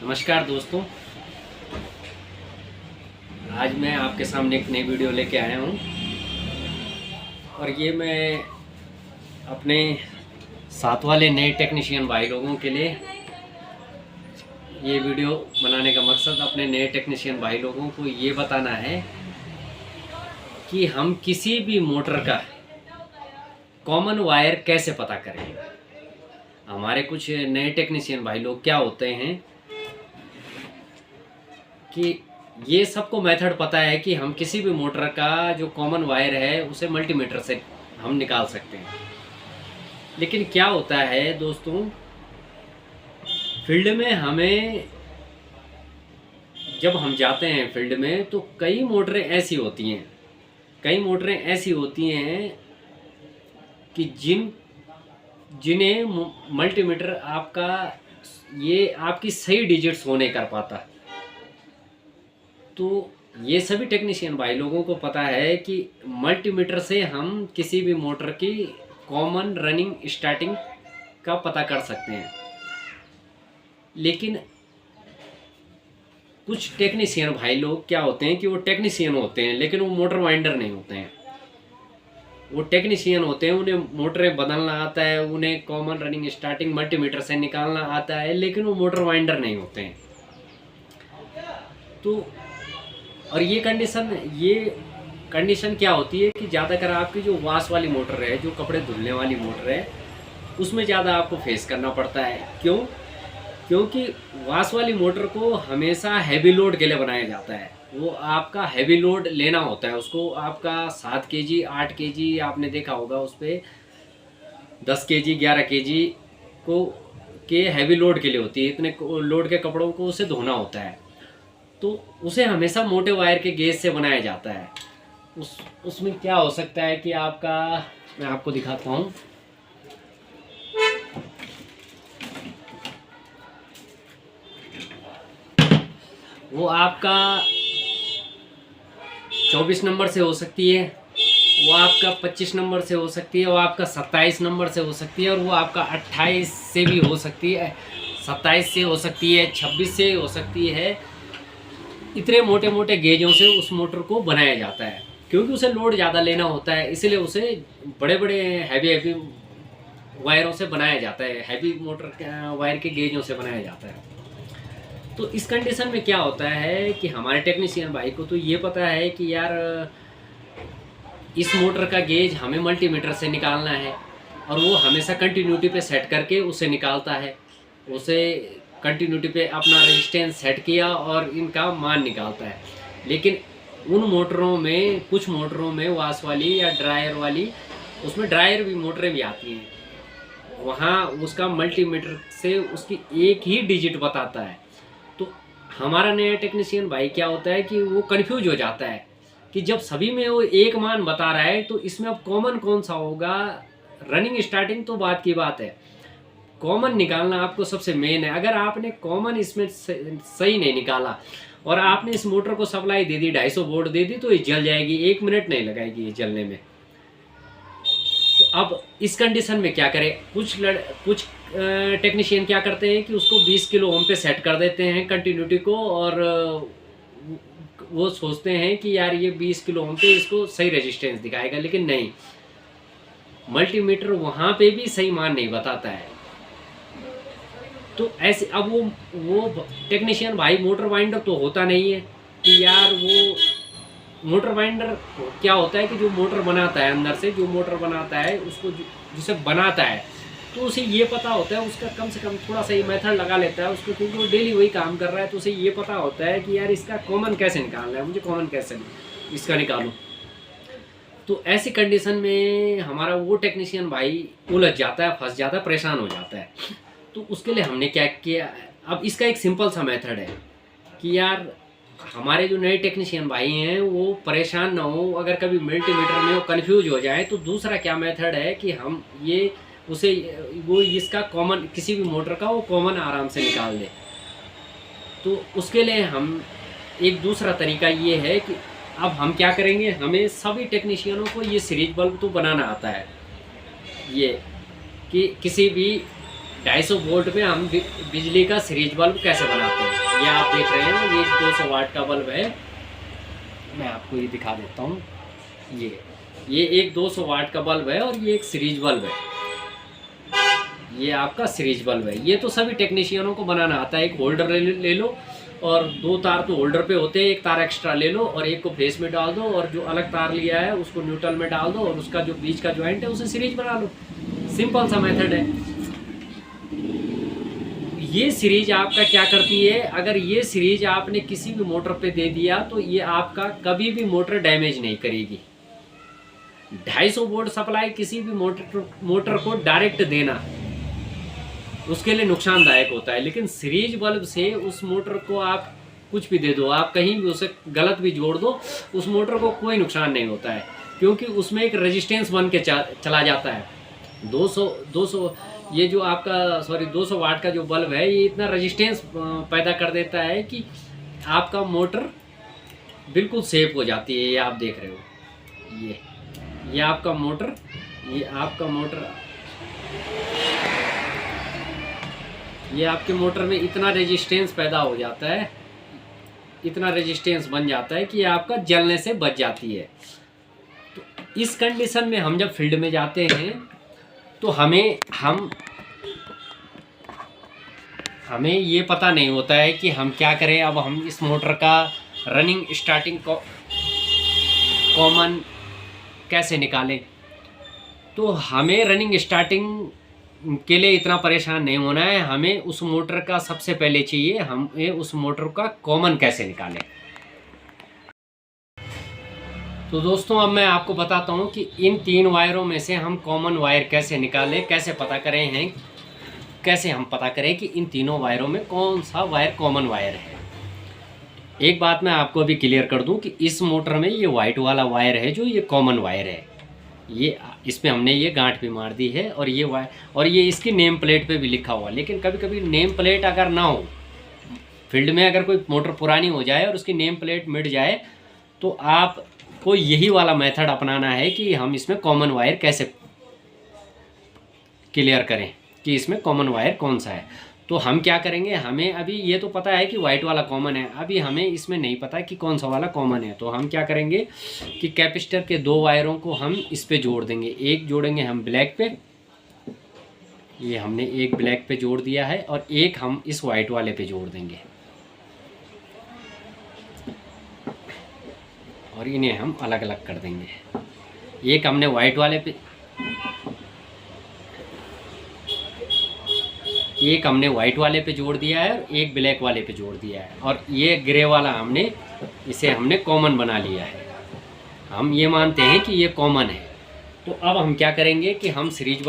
नमस्कार दोस्तों, आज मैं आपके सामने एक नई वीडियो लेके आया हूँ और ये मैं अपने साथ वाले नए टेक्नीशियन भाई लोगों के लिए ये वीडियो बनाने का मकसद अपने नए टेक्नीशियन भाई लोगों को ये बताना है कि हम किसी भी मोटर का कॉमन वायर कैसे पता करें। हमारे कुछ नए टेक्नीशियन भाई लोग क्या होते हैं कि ये सबको मेथड पता है कि हम किसी भी मोटर का जो कॉमन वायर है उसे मल्टीमीटर से हम निकाल सकते हैं। लेकिन क्या होता है दोस्तों, फील्ड में हमें जब हम जाते हैं फील्ड में तो कई मोटरें ऐसी होती हैं कि जिन्हें मल्टीमीटर आपका ये आपकी सही डिजिट्स हो नहीं कर पाता। तो ये सभी टेक्नीशियन भाई लोगों को पता है कि मल्टीमीटर से हम किसी भी मोटर की कॉमन रनिंग स्टार्टिंग का पता कर सकते हैं। लेकिन कुछ टेक्नीशियन भाई लोग क्या होते हैं कि वो टेक्नीशियन होते हैं लेकिन वो मोटर वाइंडर नहीं होते हैं। वो टेक्नीशियन होते हैं, उन्हें मोटरें बदलना आता है, उन्हें कॉमन रनिंग स्टार्टिंग मल्टीमीटर से निकालना आता है, लेकिन वो मोटर वाइंडर नहीं होते हैं। तो और ये कंडीशन क्या होती है कि ज़्यादातर आपकी जो वॉश वाली मोटर है, जो कपड़े धुलने वाली मोटर है, उसमें ज़्यादा आपको फेस करना पड़ता है। क्योंकि वॉश वाली मोटर को हमेशा हैवी लोड के लिए बनाया जाता है। वो आपका हैवी लोड लेना होता है, उसको आपका 7 kg 8 kg आपने देखा होगा, उस पर 10 kg 11 kg के हैवी लोड के लिए होती है। इतने लोड के कपड़ों को उसे धोना होता है, तो उसे हमेशा मोटे वायर के गेज से बनाया जाता है। उसमें क्या हो सकता है कि आपका, मैं आपको दिखाता हूँ, वो आपका 24 नंबर से हो सकती है, वो आपका 25 नंबर से हो सकती है, वो आपका 27 नंबर से हो सकती है, और वो आपका 28 से भी हो सकती है, 27 से हो सकती है, 26 से हो सकती है। इतने मोटे मोटे गेजों से उस मोटर को बनाया जाता है, क्योंकि उसे लोड ज़्यादा लेना होता है, इसलिए उसे बड़े बड़े हैवी वायरों से बनाया जाता है, हैवी मोटर वायर के गेजों से बनाया जाता है। तो इस कंडीशन में क्या होता है कि हमारे टेक्नीशियन भाई को तो ये पता है कि यार इस मोटर का गेज हमें मल्टीमीटर से निकालना है, और वो हमेशा कंटिन्यूटी पे सेट करके उसे निकालता है। उसे कंटिन्यूटी पे अपना रेजिस्टेंस सेट किया और इनका मान निकालता है। लेकिन उन मोटरों में, कुछ मोटरों में वॉश वाली या ड्रायर वाली, उसमें ड्रायर भी मोटरें भी आती हैं, वहाँ उसका मल्टीमीटर से उसकी एक ही डिजिट बताता है। तो हमारा नया टेक्नीशियन भाई क्या होता है कि वो कंफ्यूज हो जाता है कि जब सभी में वो एक मान बता रहा है तो इसमें अब कॉमन कौन सा होगा। रनिंग स्टार्टिंग तो बात की बात है, कॉमन निकालना आपको सबसे मेन है। अगर आपने कॉमन इसमें सही नहीं निकाला और आपने इस मोटर को सप्लाई दे दी, 250 वोल्ट दे दी, तो ये जल जाएगी, 1 मिनट नहीं लगाएगी ये जलने में। तो अब इस कंडीशन में क्या करें, कुछ टेक्नीशियन क्या करते हैं कि उसको 20 किलो ओम पे सेट कर देते हैं कंटिन्यूटी को, और वो सोचते हैं कि यार ये 20 किलो ओम पे इसको सही रेजिस्टेंस दिखाएगा, लेकिन नहीं, मल्टीमीटर वहाँ पे भी सही मान नहीं बताता है। तो ऐसे अब वो टेक्नीशियन भाई मोटर वाइंडर तो होता नहीं है कि यार, वो मोटर वाइंडर क्या होता है कि जो मोटर बनाता है, अंदर से जो मोटर बनाता है उसको जिसे बनाता है, तो उसे ये पता होता है, उसका कम से कम थोड़ा सा ये मेथड लगा लेता है उसको, क्योंकि वो डेली वही काम कर रहा है। तो उसे ये पता होता है कि यार इसका कॉमन कैसे निकालना है, मुझे कॉमन कैसे इसका निकालूँ। तो ऐसी कंडीशन में हमारा वो टेक्नीशियन भाई उलझ जाता है, फंस जाता है, परेशान हो जाता है। तो उसके लिए हमने क्या किया, अब इसका एक सिंपल सा मेथड है कि यार हमारे जो नए टेक्नीशियन भाई हैं वो परेशान ना हो, अगर कभी मल्टीमीटर में वो कंफ्यूज हो जाए, तो दूसरा क्या मेथड है कि हम वो इसका कॉमन, किसी भी मोटर का वो कॉमन आराम से निकाल दे। तो उसके लिए हम एक दूसरा तरीका ये है कि अब हम क्या करेंगे, हमें सभी टेक्नीशियनों को ये सीरीज बल्ब तो बनाना आता है, ये कि किसी भी 250 वोल्ट में हम बिजली का सीरीज बल्ब कैसे बनाते हैं। ये आप देख रहे हैं, ये 200 वाट का बल्ब है। मैं आपको ये दिखा देता हूँ। ये एक 200 वाट का बल्ब है और ये एक सीरीज बल्ब है। ये आपका सीरीज बल्ब है। ये तो सभी टेक्नीशियनों को बनाना आता है। एक होल्डर ले लो और 2 तार तो होल्डर पे होते हैं, एक तार एक्स्ट्रा ले लो और एक को फेस में डाल दो और जो अलग तार लिया है उसको न्यूट्रल में डाल दो और उसका जो बीच का ज्वाइंट है उसे सीरीज बना लो। सिंपल सा मेथड है। ये सीरीज आपका क्या करती है, अगर ये सीरीज आपने किसी भी मोटर पे दे दिया तो ये आपका कभी भी मोटर डैमेज नहीं करेगी। 250 वोल्ट सप्लाई किसी भी मोटर को डायरेक्ट देना उसके लिए नुकसानदायक होता है, लेकिन सीरीज बल्ब से उस मोटर को आप कुछ भी दे दो, आप कहीं भी उसे गलत भी जोड़ दो, उस मोटर को कोई नुकसान नहीं होता है, क्योंकि उसमें एक रेजिस्टेंस बन के चला जाता है। 200 ये जो आपका 200 वाट का जो बल्ब है ये इतना रेजिस्टेंस पैदा कर देता है कि आपका मोटर बिल्कुल सेफ हो जाती है। ये आप देख रहे हो, ये आपका मोटर, ये आपके मोटर में इतना रेजिस्टेंस पैदा हो जाता है, इतना रेजिस्टेंस बन जाता है कि ये आपका जलने से बच जाती है। तो इस कंडीशन में हम जब फील्ड में जाते हैं तो हमें ये पता नहीं होता है कि हम क्या करें। अब हम इस मोटर का रनिंग स्टार्टिंग कॉमन कैसे निकालें, तो हमें रनिंग स्टार्टिंग के लिए इतना परेशान नहीं होना है। हमें उस मोटर का सबसे पहले चाहिए, हमें उस मोटर का कॉमन कैसे निकालें। तो दोस्तों अब मैं आपको बताता हूं कि इन 3 वायरों में से हम कॉमन वायर कैसे निकालें, कैसे हम पता करें कि इन तीनों वायरों में कौन सा वायर कॉमन वायर है। एक बात मैं आपको अभी क्लियर कर दूं कि इस मोटर में ये वाइट वाला वायर है जो ये कॉमन वायर है, ये इसमें हमने ये गांठ भी मार दी है और ये वायर, और ये इसकी नेम प्लेट पे भी लिखा हुआ। लेकिन कभी कभी नेम प्लेट अगर ना हो, फील्ड में अगर कोई मोटर पुरानी हो जाए और उसकी नेम प्लेट मिट जाए, तो आपको यही वाला मेथड अपनाना है कि हम इसमें कॉमन वायर कैसे क्लियर करें कि इसमें कॉमन वायर कौन सा है। तो हम क्या करेंगे, हमें अभी ये तो पता है कि वाइट वाला कॉमन है, अभी हमें इसमें नहीं पता कि कौन सा वाला कॉमन है। तो हम क्या करेंगे कि कैपेसिटर के 2 वायरों को हम इस पे जोड़ देंगे। एक जोड़ेंगे हम ब्लैक पे, ये हमने एक ब्लैक पे जोड़ दिया है, और एक हम इस वाइट वाले पे जोड़ देंगे और इन्हें हम अलग अलग कर देंगे। एक हमने वाइट वाले पे, एक हमने वाइट वाले पे जोड़ दिया है और एक ब्लैक वाले पे जोड़ दिया है, और ये ग्रे वाला इसे हमने कॉमन बना लिया है। हम ये मानते हैं कि ये कॉमन है। तो अब हम क्या करेंगे कि हम सीरीज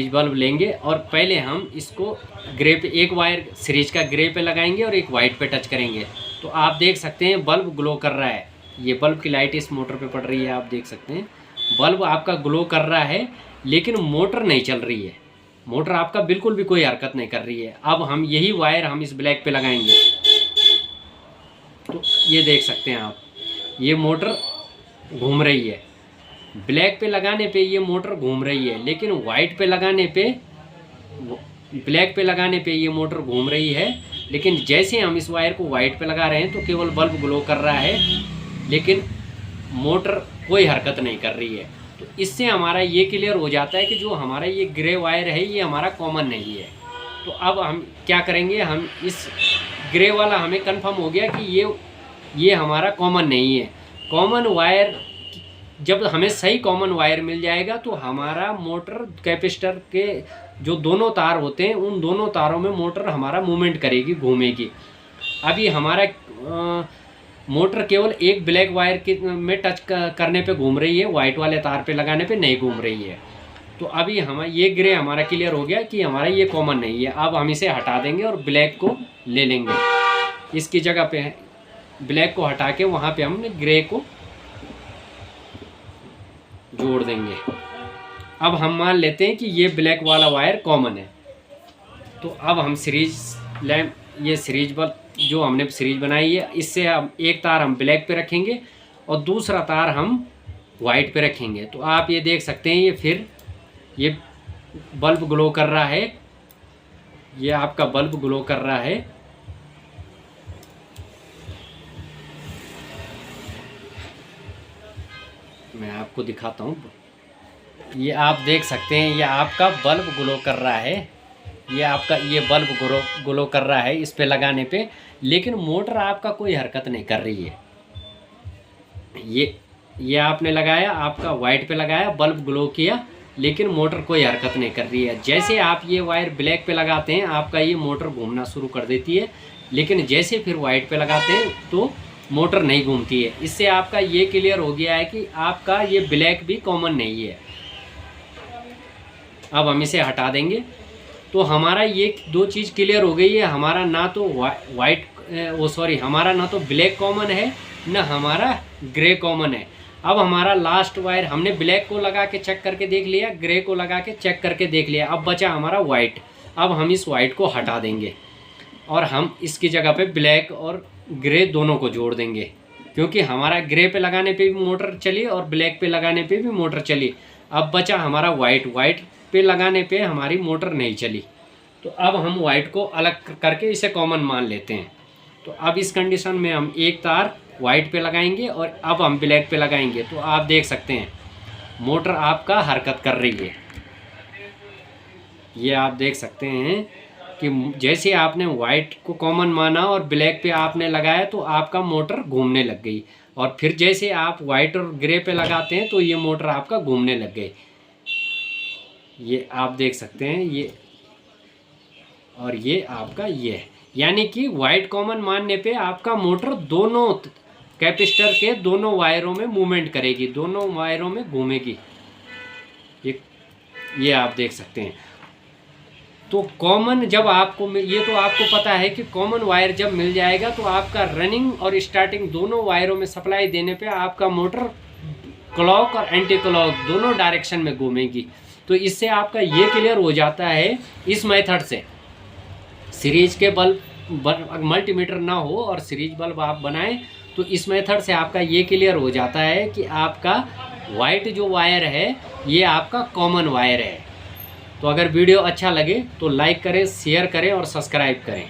बल्ब लेंगे और पहले हम इसको ग्रे पे, एक वायर सीरीज का ग्रे पे लगाएंगे और एक वाइट पे टच करेंगे। तो आप देख सकते हैं बल्ब ग्लो कर रहा है। ये बल्ब की लाइट इस मोटर पे पड़ रही है, आप देख सकते हैं बल्ब आपका ग्लो कर रहा है, लेकिन मोटर नहीं चल रही है। मोटर आपका बिल्कुल भी कोई हरकत नहीं कर रही है। अब हम यही वायर हम इस ब्लैक पे लगाएंगे, तो ये देख सकते हैं आप, ये मोटर घूम रही है। ब्लैक पे लगाने पे ये मोटर घूम रही है, लेकिन वाइट पे लगाने पे, ब्लैक पे लगाने पे ये मोटर घूम रही है, लेकिन जैसे हम इस वायर को वाइट पे लगा रहे हैं तो केवल बल्ब ग्लो कर रहा है, लेकिन मोटर कोई हरकत नहीं कर रही है। तो इससे हमारा ये क्लियर हो जाता है कि जो हमारा ये ग्रे वायर है ये हमारा कॉमन नहीं है। तो अब हम क्या करेंगे, हम इस ग्रे वाला हमें कंफर्म हो गया कि ये हमारा कॉमन नहीं है। कॉमन वायर, जब हमें सही कॉमन वायर मिल जाएगा तो हमारा मोटर कैपेसिटर के जो दोनों तार होते हैं उन दोनों तारों में मोटर हमारा मूवमेंट करेगी, घूमेगी। अभी हमारा मोटर केवल एक ब्लैक वायर में टच करने पे घूम रही है, वाइट वाले तार पे लगाने पे नहीं घूम रही है। तो अभी हम ये ग्रे हमारा क्लियर हो गया कि हमारा ये कॉमन नहीं है। अब हम इसे हटा देंगे और ब्लैक को ले लेंगे, इसकी जगह पे ब्लैक को हटा के वहाँ पे हमने ग्रे को जोड़ देंगे। अब हम मान लेते हैं कि ये ब्लैक वाला वायर कॉमन है। तो अब हम सीरीज लैम्प, ये सीरीज बल्ब जो हमने सीरीज बनाई है, इससे हम एक तार हम ब्लैक पे रखेंगे और दूसरा तार हम वाइट पे रखेंगे। तो आप ये देख सकते हैं ये बल्ब ग्लो कर रहा है, ये आपका बल्ब ग्लो कर रहा है। मैं आपको दिखाता हूँ, ये आप देख सकते हैं, ये आपका बल्ब ग्लो कर रहा है। ये आपका ये बल्ब ग्लो कर रहा है इस पे लगाने पे, लेकिन मोटर आपका कोई हरकत नहीं कर रही है। ये आपने लगाया, आपका वाइट पे लगाया, बल्ब ग्लो किया, लेकिन मोटर कोई हरकत नहीं कर रही है। जैसे आप ये वायर ब्लैक पे लगाते हैं, आपका ये मोटर घूमना शुरू कर देती है, लेकिन जैसे फिर वाइट पे लगाते हैं तो मोटर नहीं घूमती है। इससे आपका ये क्लियर हो गया है कि आपका ये ब्लैक भी कॉमन नहीं है। अब हम इसे हटा देंगे तो हमारा ये दो चीज़ क्लियर हो गई है। हमारा ना तो हमारा ना तो ब्लैक कॉमन है, ना हमारा ग्रे कॉमन है। अब हमारा लास्ट वायर हमने ब्लैक को लगा के चेक करके देख लिया, ग्रे को लगा के चेक करके देख लिया, अब बचा हमारा वाइट। अब हम इस वाइट को हटा देंगे और हम इसकी जगह पे ब्लैक और ग्रे दोनों को जोड़ देंगे, क्योंकि हमारा ग्रे पे लगाने पे भी मोटर चली और ब्लैक पे लगाने पे भी मोटर चली। अब बचा हमारा वाइट पे लगाने पे हमारी मोटर नहीं चली। तो अब हम वाइट को अलग करके इसे कॉमन मान लेते हैं। तो अब इस कंडीशन में हम एक तार वाइट पे लगाएंगे और अब हम ब्लैक पे लगाएंगे, तो आप देख सकते हैं मोटर आपका हरकत कर रही है। ये आप देख सकते हैं कि जैसे आपने वाइट को कॉमन माना और ब्लैक पे आपने लगाया तो आपका मोटर घूमने लग गई, और फिर जैसे आप वाइट और ग्रे पे लगाते हैं तो ये मोटर आपका घूमने लग गई। ये आप देख सकते हैं, ये और ये आपका ये है, यानी कि वाइट कॉमन मानने पे आपका मोटर दोनों कैपेसिटर के दोनों वायरों में मूवमेंट करेगी, दोनों वायरों में घूमेगी। ये आप देख सकते हैं। तो कॉमन जब आपको ये तो आपको पता है कि कॉमन वायर जब मिल जाएगा तो आपका रनिंग और स्टार्टिंग दोनों वायरों में सप्लाई देने पे आपका मोटर क्लॉक और एंटी क्लॉक दोनों डायरेक्शन में घूमेगी। तो इससे आपका ये क्लियर हो जाता है इस मेथड से। सीरीज के बल्ब मल्टीमीटर ना हो और सीरीज बल्ब आप बनाएं तो इस मेथड से आपका ये क्लियर हो जाता है कि आपका वाइट जो वायर है ये आपका कॉमन वायर है। तो अगर वीडियो अच्छा लगे तो लाइक करें, शेयर करें और सब्सक्राइब करें।